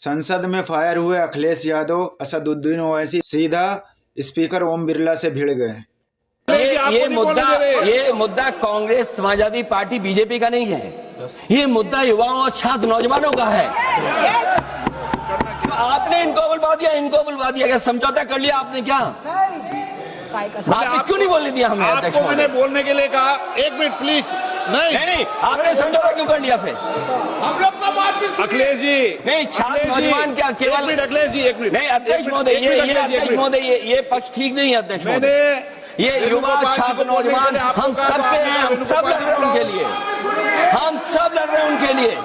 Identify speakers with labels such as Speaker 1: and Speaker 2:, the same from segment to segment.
Speaker 1: संसद में फायर हुए अखिलेश यादव, असदुद्दीन ओवैसी सीधा स्पीकर ओम बिरला से भिड़ गए।
Speaker 2: ये मुद्दा कांग्रेस, समाजवादी पार्टी, बीजेपी का नहीं है। ये मुद्दा युवाओं और छात्र नौजवानों का है। तो आपने इनको बुलवा दिया, क्या समझौता कर लिया आपने? क्या आपने क्यों नहीं बोलने दिया हमें? अध्यक्ष
Speaker 3: आपको मैंने बोलने के लिए कहा, एक मिनट प्लीज।
Speaker 2: नहीं, आपने समझौता क्यों कर लिया फिर?
Speaker 3: हम लोग का बात अखिलेश जी
Speaker 2: नहीं, छात्र नौजवान क्या केवल?
Speaker 3: अखिलेश जी एक मिनट।
Speaker 2: नहीं अध्यक्ष महोदय, ये पक्ष ठीक नहीं है अध्यक्ष महोदय। ये युवा छात्र नौजवान हम सब पे हैं, हम सब लड़ रहे हैं उनके लिए, हम सब लड़ रहे हैं उनके लिए।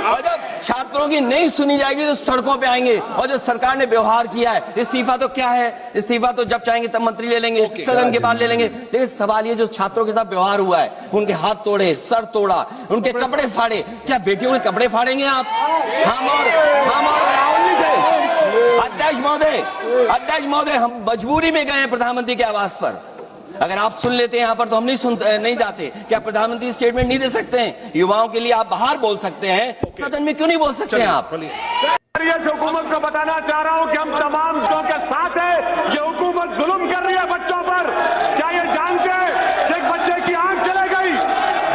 Speaker 2: और जब छात्रों की नहीं सुनी जाएगी तो सड़कों पे आएंगे। और जो सरकार ने व्यवहार किया है, इस्तीफा तो क्या है, इस्तीफा तो जब चाहेंगे तब मंत्री ले लेंगे, सदन के बाद ले लेंगे। लेकिन सवाल ये जो छात्रों के साथ व्यवहार हुआ है, उनके हाथ तोड़े, सर तोड़ा, उनके कपड़े फाड़े, क्या बेटियों के कपड़े फाड़ेंगे आप? हम और राहुल जी थे। अध्यक्ष महोदय, हम मजबूरी में गए हैं प्रधानमंत्री के आवास पर। अगर आप सुन लेते हैं यहाँ पर तो हम नहीं जाते। क्या प्रधानमंत्री स्टेटमेंट नहीं दे सकते हैं? युवाओं के लिए आप बाहर बोल सकते हैं, सदन में क्यों नहीं बोल सकते हैं आप?
Speaker 4: हुकूमत को बताना चाह रहा हूँ कि हम तमाम लोगों के साथ हैं। ये हुकूमत जुल्म कर रही है बच्चों पर। क्या ये जानते हैं एक बच्चे की आंख चले गई,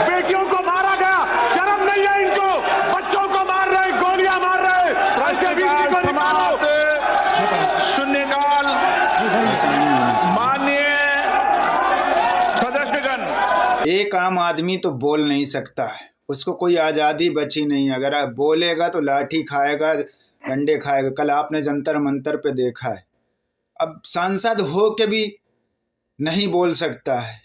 Speaker 4: बेटियों को मारा गया, शर्म नहीं है इनको? बच्चों को मार रहे, गोलियां मार रहे, ऐसे बीच को निकालो। शून्यकाल। माननीय सदस्यगण,
Speaker 1: एक आम आदमी तो बोल नहीं सकता है, उसको कोई आज़ादी बची नहीं। अगर आप बोलेगा तो लाठी खाएगा, डंडे खाएगा। कल आपने जंतर मंतर पे देखा है। अब सांसद हो के भी नहीं बोल सकता है।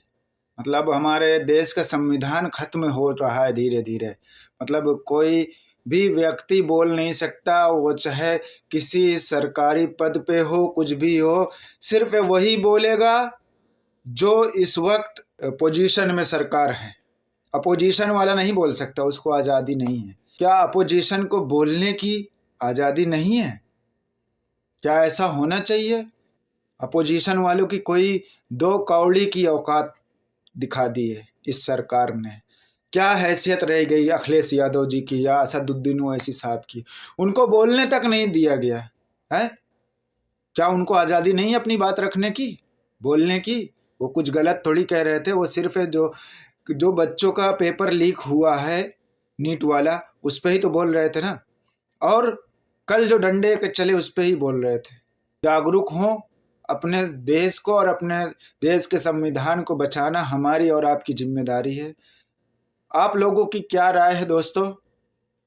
Speaker 1: मतलब हमारे देश का संविधान खत्म हो रहा है धीरे धीरे। मतलब कोई भी व्यक्ति बोल नहीं सकता, वो चाहे किसी सरकारी पद पे हो, कुछ भी हो, सिर्फ वही बोलेगा जो इस वक्त पोजीशन में सरकार है। अपोजिशन वाला नहीं बोल सकता, उसको आज़ादी नहीं है। क्या अपोजिशन को बोलने की आज़ादी नहीं है? क्या ऐसा होना चाहिए? अपोजिशन वालों की कोई दो कौड़ी की औकात दिखा दी है इस सरकार ने। क्या हैसियत रह गई अखिलेश यादव जी की या असदुद्दीन ओवैसी साहब की? उनको बोलने तक नहीं दिया गया है। क्या उनको आज़ादी नहीं अपनी बात रखने की, बोलने की? वो कुछ गलत थोड़ी कह रहे थे। वो सिर्फ जो बच्चों का पेपर लीक हुआ है नीट वाला, उस पर ही तो बोल रहे थे ना। और कल जो डंडे के चले उस पर ही बोल रहे थे। जागरूक हों, अपने देश को और अपने देश के संविधान को बचाना हमारी और आपकी जिम्मेदारी है। आप लोगों की क्या राय है दोस्तों?